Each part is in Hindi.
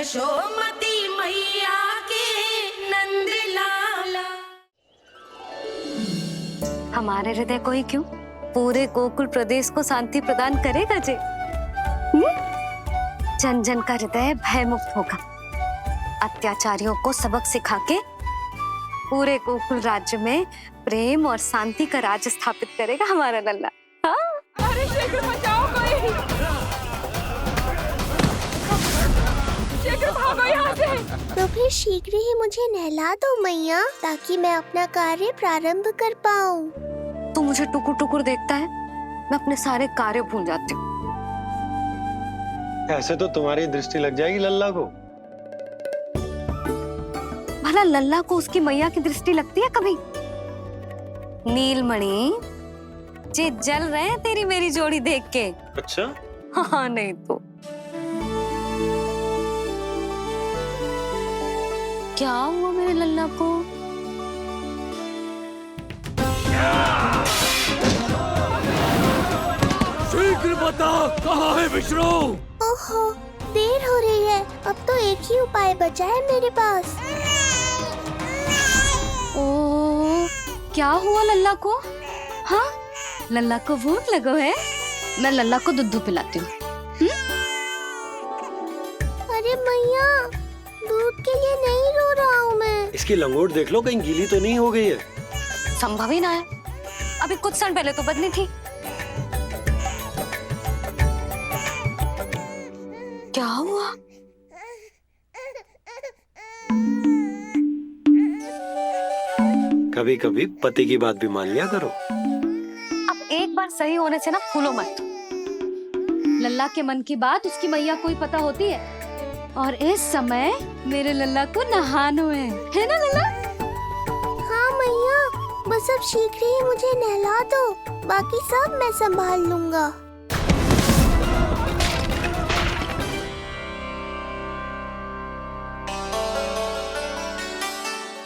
यशोमती मैया के नंद लाला। हमारे हृदय को ही क्यों, पूरे गोकुल प्रदेश को शांति प्रदान करेगा जी। जन जन का हृदय भयमुक्त होगा, अत्याचारियों को सबक सिखा के पूरे गोकुल राज्य में प्रेम और शांति का राज स्थापित करेगा हमारा लल्ला। हाँ? अरे शीघ्र बचाओ कोई, शीघ्र भागो यहाँ से। तो फिर शीघ्र ही मुझे नहला दो मैया, ताकि मैं अपना कार्य प्रारंभ कर पाऊँ। तू मुझे टुकुर टुकुर देखता है, मैं अपने सारे कार्य भूल जाती हूँ। ऐसे तो तुम्हारी दृष्टि लग जाएगी लल्ला को। भला लल्ला को उसकी मैया की दृष्टि लगती है कभी? नीलमणि जे जल रहे हैं तेरी मेरी जोड़ी देख के। अच्छा? हाँ नहीं तो क्या हुआ मेरे लल्ला को? शीघ्र बता, कहाँ है विष्णु? ओहो, देर हो रही है। अब तो एक ही उपाय बचा है मेरे पास। ओ, क्या हुआ लल्ला को? हाँ, लल्ला को भूख लगो है? मैं लल्ला को दूध पिलाती हूँ। अरे मैया, दूध के लिए नहीं रो रहा हूँ मैं। इसकी लंगोट देख लो, कहीं गीली तो नहीं हो गई है। संभव ही ना है, अभी कुछ क्षण पहले तो बदली थी। क्या हुआ? कभी कभी पति की बात भी मान लिया करो। अब एक बार सही होने से ना फूलो मत। लल्ला के मन की बात उसकी मैया को ही पता होती है, और इस समय मेरे लल्ला को नहानो है ना लल्ला? हाँ मैया, बस अब शीघ्र ही मुझे नहला दो, बाकी सब मैं संभाल लूंगा।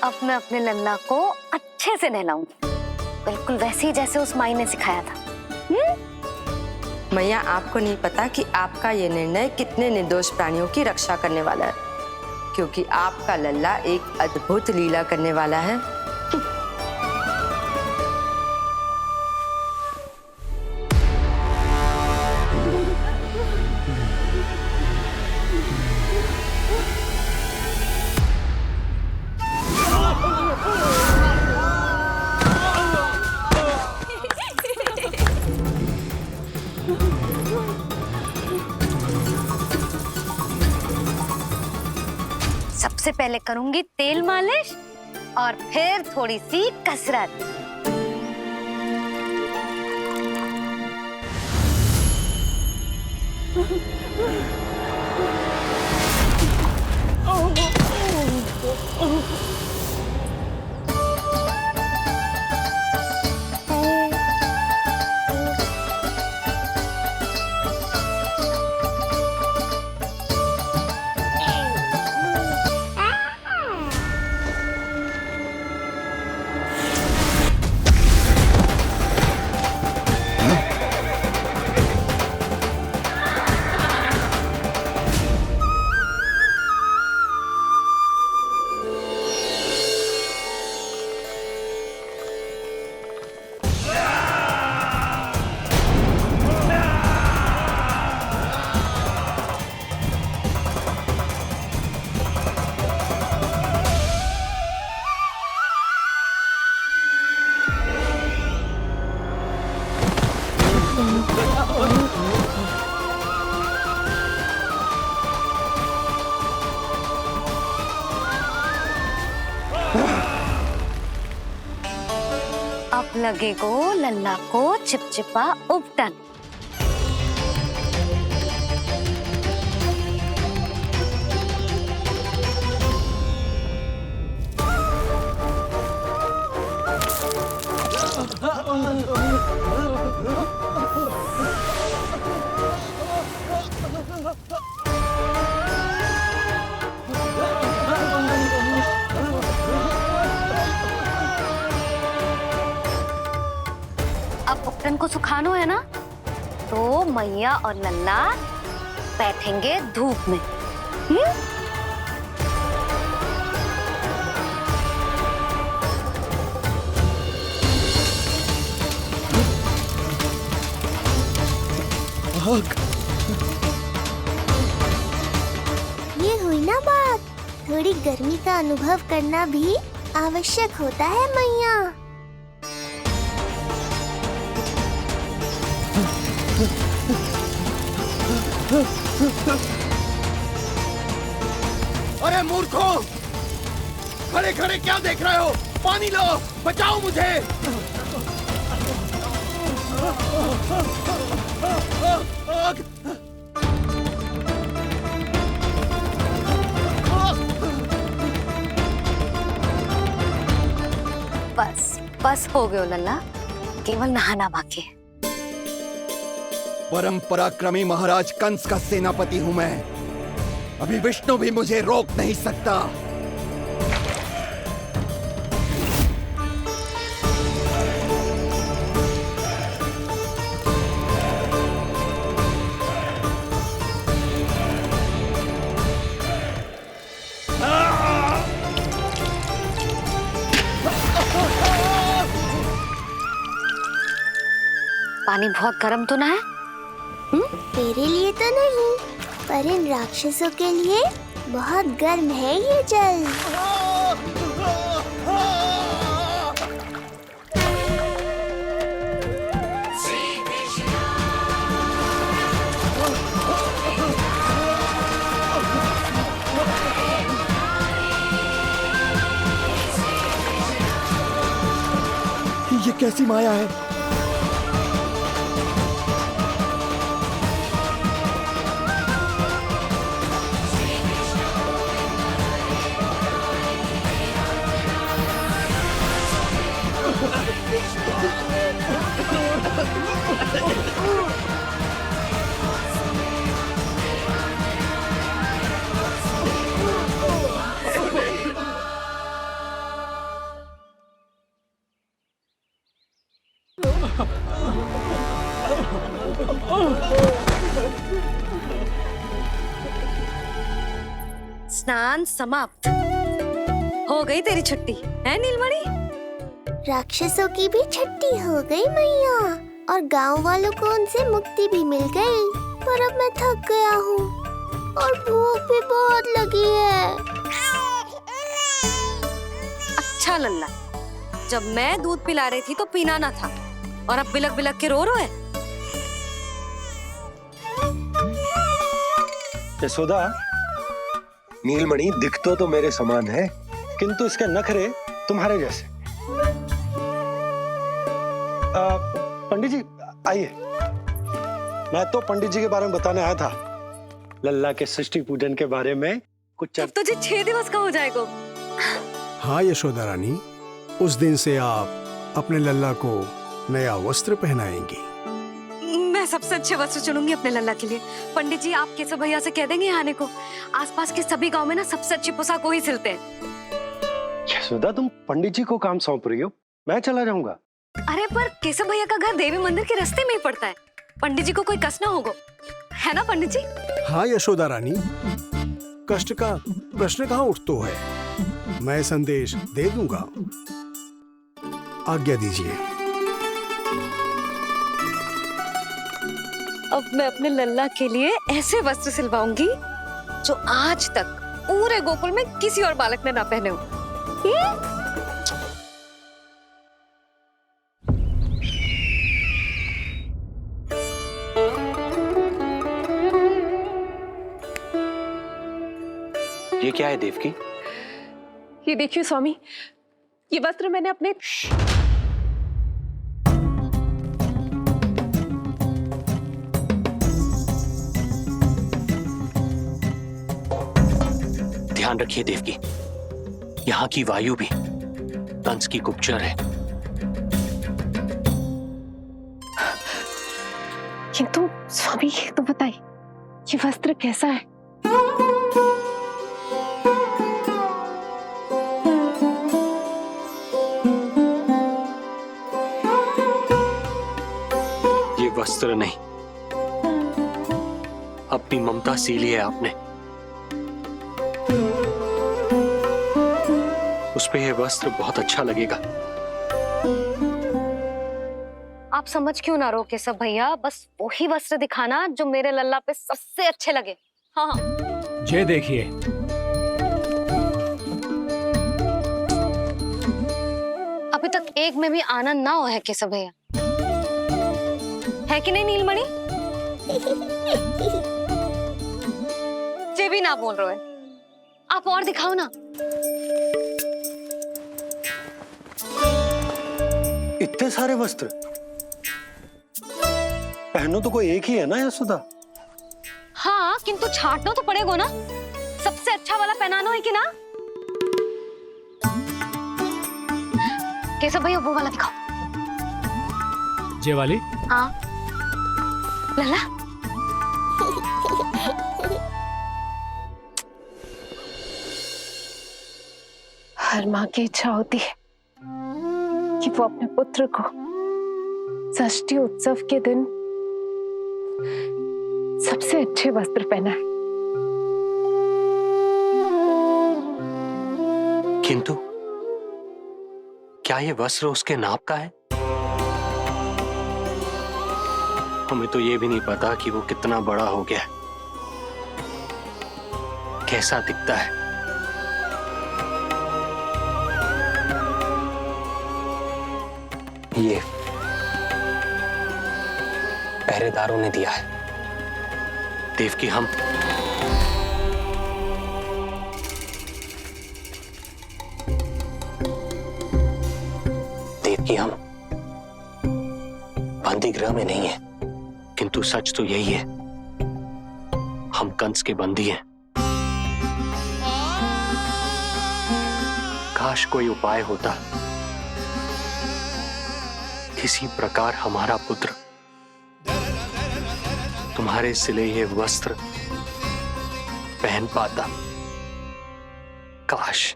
अब मैं अपने लल्ला को अच्छे से नहलाऊंगी, बिल्कुल वैसे ही जैसे उस माई ने सिखाया था। मैया, आपको नहीं पता कि आपका ये निर्णय कितने निर्दोष प्राणियों की रक्षा करने वाला है, क्योंकि आपका लल्ला एक अद्भुत लीला करने वाला है। सबसे पहले करूंगी तेल मालिश और फिर थोड़ी सी कसरत। अब लगेगो लल्ला को चिपचिपा उपटन। अब उपटन को सुखानो है ना, तो मैया और लल्ला बैठेंगे धूप में। थोड़ी गर्मी का अनुभव करना भी आवश्यक होता है मैया। अरे मूर्खों, खड़े खड़े क्या देख रहे हो? पानी लो, बचाओ मुझे। बस बस हो गयो लल्ला, केवल नहाना बाकी है। परम पराक्रमी महाराज कंस का सेनापति हूं मैं। अभी विष्णु भी मुझे रोक नहीं सकता। पानी बहुत गर्म तो ना है? तेरे लिए तो नहीं, पर इन राक्षसों के लिए बहुत गर्म है ये जल। ये कैसी माया है? स्नान समाप्त। हो गई तेरी छुट्टी है नीलमणि? राक्षसों की भी छुट्टी हो गई मैया, और गांव वालों को उनसे मुक्ति भी मिल गई। पर अब मैं थक गया हूँ और भूख भी बहुत लगी है। अच्छा लल्ला, जब मैं दूध पिला रही थी तो पीना ना था, और अब बिलक बिलक के रो है। यशोदा, नीलमणि दिख तो मेरे समान है, किंतु इसके नखरे तुम्हारे जैसे। पंडित जी आइए, मैं तो पंडित जी के बारे में बताने आया था, लल्ला के सृष्टि पूजन के बारे में कुछ। अब तुझे 6 दिवस का हो जाएगा। हाँ यशोदा रानी, उस दिन से आप अपने लल्ला को नया वस्त्र पहनाएंगी। मैं सबसे अच्छे वस्त्र चुनूंगी अपने लल्ला के लिए। पंडित जी आप केशव भैया से कह देंगे आने को। आसपास के सभी गांव में ना सबसे अच्छी पोशाक वही सिलते हैं। यशोदा, तुम पंडित जी को काम सौंप रही हो, मैं चला जाऊंगा। अरे पर केशव भैया का घर देवी मंदिर के रास्ते में ही पड़ता है, पंडित जी को कोई कष्ट ना होगा, है ना पंडित जी? हाँ यशोदा रानी, कष्ट का प्रश्न कहाँ उठतो है, मैं संदेश दे दूंगा। आज्ञा दीजिए। अब मैं अपने लल्ला के लिए ऐसे वस्त्र सिलवाऊंगी जो आज तक पूरे गोकुल में किसी और बालक ने ना पहने हो। ये क्या है देवकी? ये देखिए स्वामी, ये वस्त्र मैंने अपने ध्यान रखिए देवकी, यहाँ की वायु भी कंस की गुप्तचर है। किंतु स्वामी ये तो बताइए, ये वस्त्र कैसा है? ये वस्त्र नहीं, अपनी ममता सी ली है आपने। उस पे ये वस्त्र बहुत अच्छा लगेगा। आप समझ क्यों ना रहो केशव भैया, बस वही वस्त्र दिखाना जो मेरे लल्ला पे सबसे अच्छे लगे। हाँ हाँ। ये देखिए, एक में भी आनंद ना हो है केशव भैया, है कि नहीं नीलमणि? जे भी ना बोल रहे हो, आप और दिखाओ ना। इतने सारे वस्त्र पहनो तो कोई एक ही है ना यशोदा? हाँ, किंतु छांटना तो पड़ेगा ना, सबसे अच्छा वाला पहनानो है कि ना? केशव भैया वो वाला दिखाओ। जे वाली? हाँ लल्ला। हर माँ की इच्छा होती है कि वो अपने पुत्र को षष्ठी उत्सव के दिन सबसे अच्छे वस्त्र पहनाए। किंतु क्या ये वस्त्र उसके नाप का है? हमें तो ये भी नहीं पता कि वो कितना बड़ा हो गया है, कैसा दिखता है। ये पहरेदारों ने दिया है। देवकी, हम बंदी गृह में नहीं है, किंतु सच तो यही है, हम कंस के बंदी हैं। काश कोई उपाय होता, किसी प्रकार हमारा पुत्र तुम्हारे सिले ये वस्त्र पहन पाता। काश।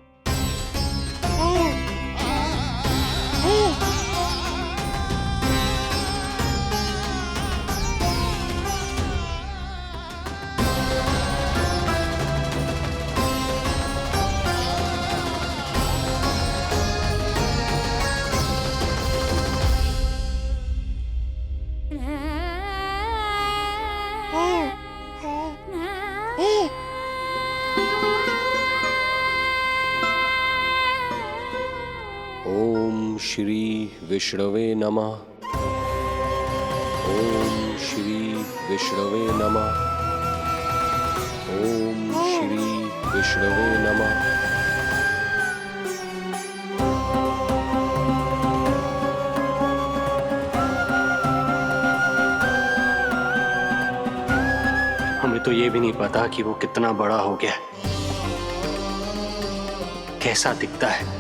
ओम श्री विष्णवे नमः। ओम श्री विष्णवे नमः। ओम श्री विष्णवे नमः। हमें तो ये भी नहीं पता कि वो कितना बड़ा हो गया है, कैसा दिखता है।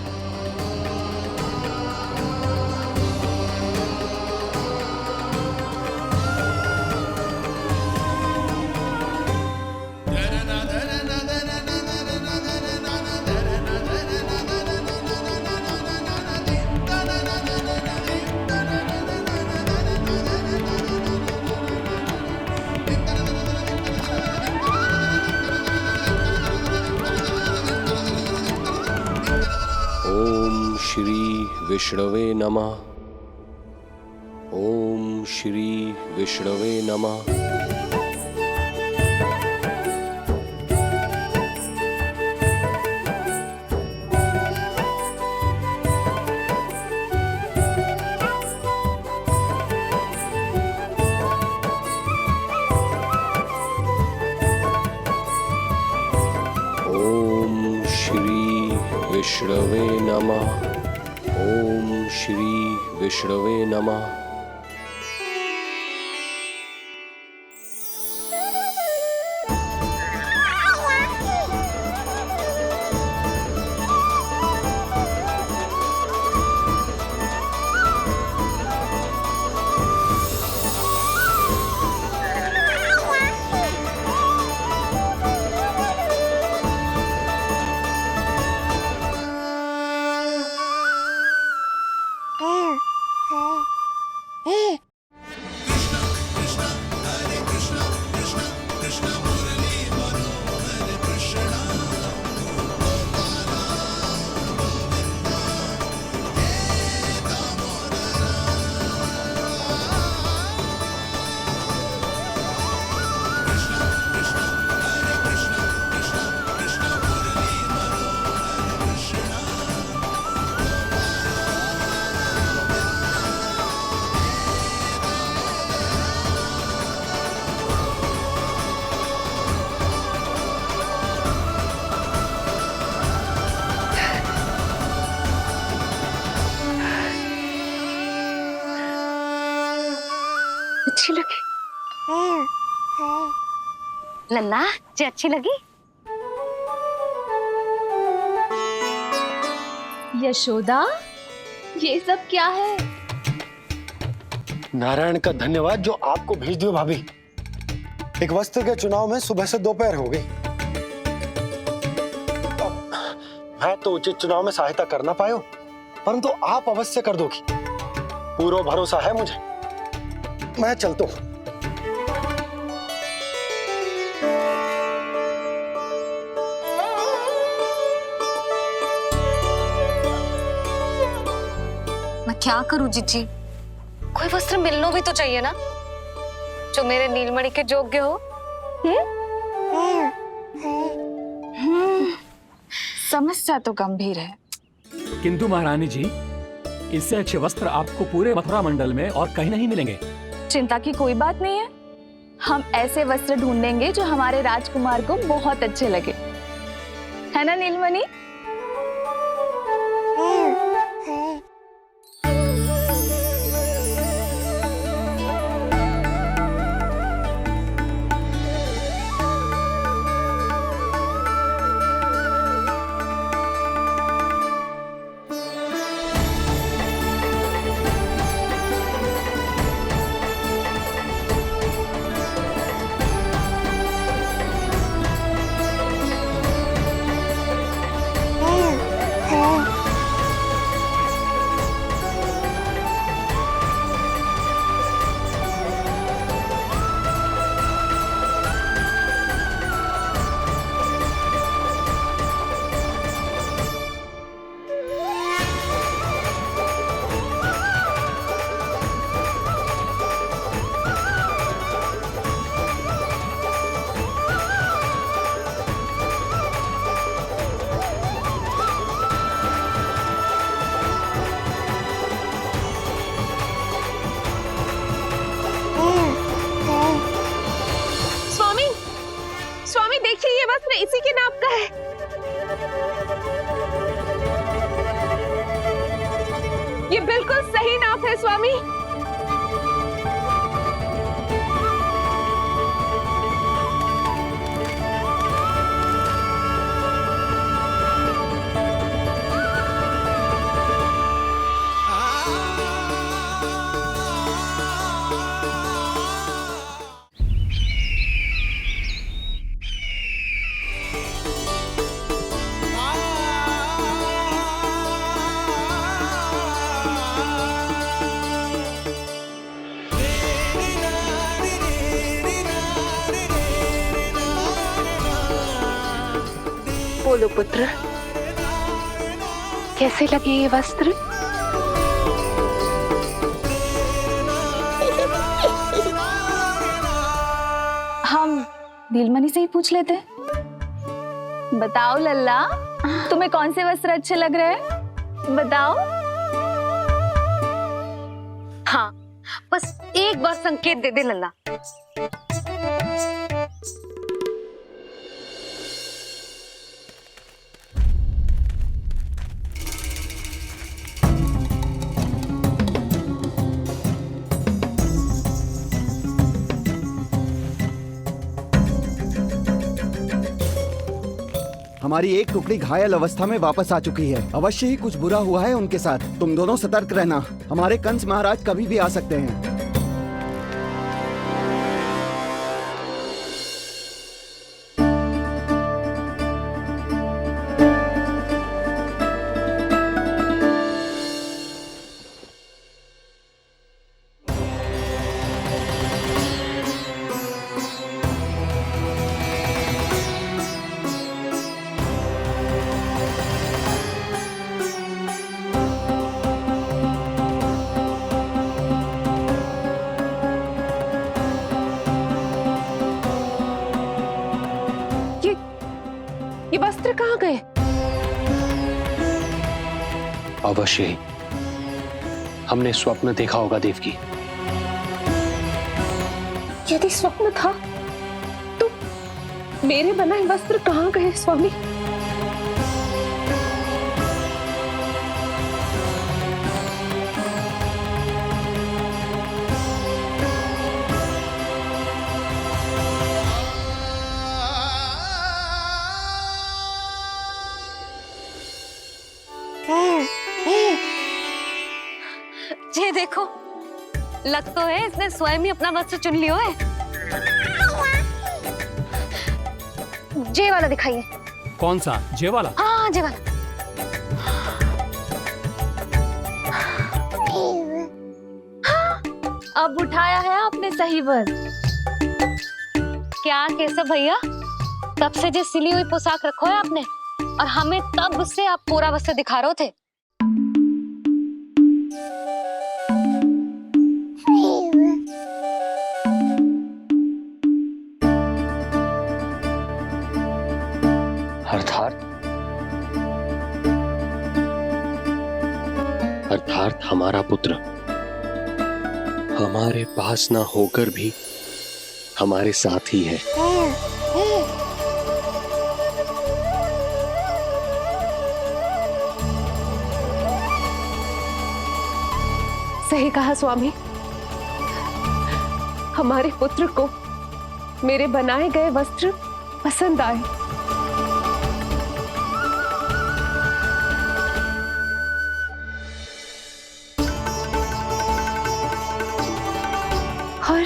ओम श्री विष्णवे नमः। ओम श्री विष्णवे नमः। ओम श्री विष्णवे नमः। ओम श्री विष्णवे नमः। लल्ला जी अच्छी लगी? यशोदा, ये सब क्या है? नारायण का धन्यवाद जो आपको भेज दियो भाभी। एक वस्त्र के चुनाव में सुबह से दोपहर हो गई। मैं तो उचित चुनाव में सहायता कर ना पायो, परंतु आप अवश्य कर दोगी, पूरा भरोसा है मुझे। मैं चलता हूं। मैं क्या करूं जीजी? कोई वस्त्र मिलना भी तो चाहिए ना, जो मेरे नीलमणि के योग्य हो। समस्या तो गंभीर है। किंतु महारानी जी, इससे अच्छे वस्त्र आपको पूरे मथुरा मंडल में और कहीं नहीं मिलेंगे। चिंता की कोई बात नहीं है, हम ऐसे वस्त्र ढूंढेंगे जो हमारे राजकुमार को बहुत अच्छे लगे, है ना नीलमणि? स्वामी देखिए, ये वस्त्र इसी के नाप का है। ये बिल्कुल सही नाप है स्वामी। बोलो पुत्र, कैसे लगे ये वस्त्र? हम नीलमणि से ही पूछ लेते। बताओ लल्ला, तुम्हें कौन से वस्त्र अच्छे लग रहे हैं? बताओ। हाँ, बस एक बार संकेत दे दे लल्ला। हमारी एक टुकड़ी घायल अवस्था में वापस आ चुकी है। अवश्य ही कुछ बुरा हुआ है उनके साथ। तुम दोनों सतर्क रहना, हमारे कंस महाराज कभी भी आ सकते हैं। ये वस्त्र कहाँ गए? अवश्य ही हमने स्वप्न देखा होगा देवकी। यदि स्वप्न था तो मेरे बनाए वस्त्र कहाँ गए स्वामी? देखो, लग तो है इसने स्वयं ही अपना वस्त्र चुन लियो है। जे वाला दिखाइए। कौन सा? जे वाला? हाँ, जे वाला। अब उठाया है आपने सही वस्त्र। क्या केशव भैया, तब से जो सिली हुई पोशाक रखो है आपने, और हमें तब से आप पूरा वस्त्र दिखा रहे थे। अर्थात हमारा पुत्र हमारे पास ना होकर भी हमारे साथ ही है। सही कहा स्वामी, हमारे पुत्र को मेरे बनाए गए वस्त्र पसंद आए। और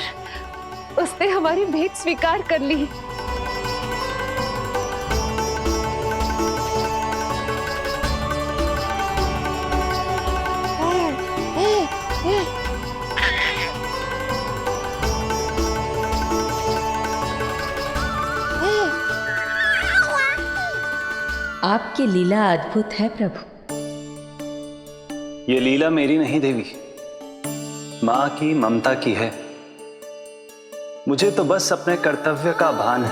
उसने हमारी भेंट स्वीकार कर ली। आपकी लीला अद्भुत है प्रभु। ये लीला मेरी नहीं देवी, मां की, ममता की है। मुझे तो बस अपने कर्तव्य का भान है।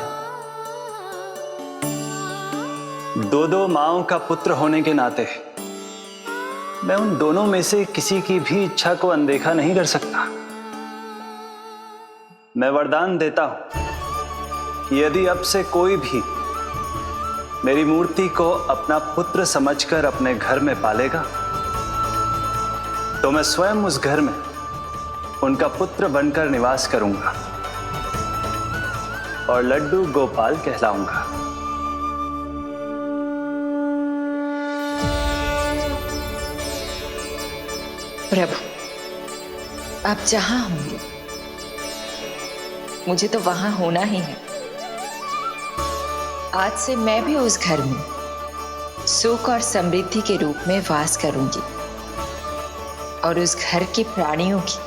दो माओं का पुत्र होने के नाते मैं उन दोनों में से किसी की भी इच्छा को अनदेखा नहीं कर सकता। मैं वरदान देता हूं कि यदि अब से कोई भी मेरी मूर्ति को अपना पुत्र समझकर अपने घर में पालेगा, तो मैं स्वयं उस घर में उनका पुत्र बनकर निवास करूंगा और लड्डू गोपाल कहलाऊंगा। प्रभु, आप जहां होंगे मुझे तो वहां होना ही है। आज से मैं भी उस घर में सुख और समृद्धि के रूप में वास करूंगी और उस घर के प्राणियों की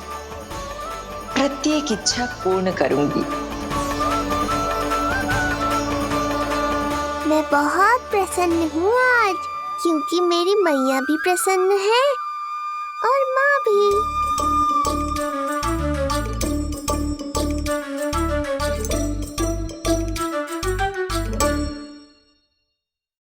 प्रत्येक इच्छा पूर्ण करूंगी। मैं बहुत प्रसन्न हूँ आज, क्योंकि मेरी मैया भी प्रसन्न है और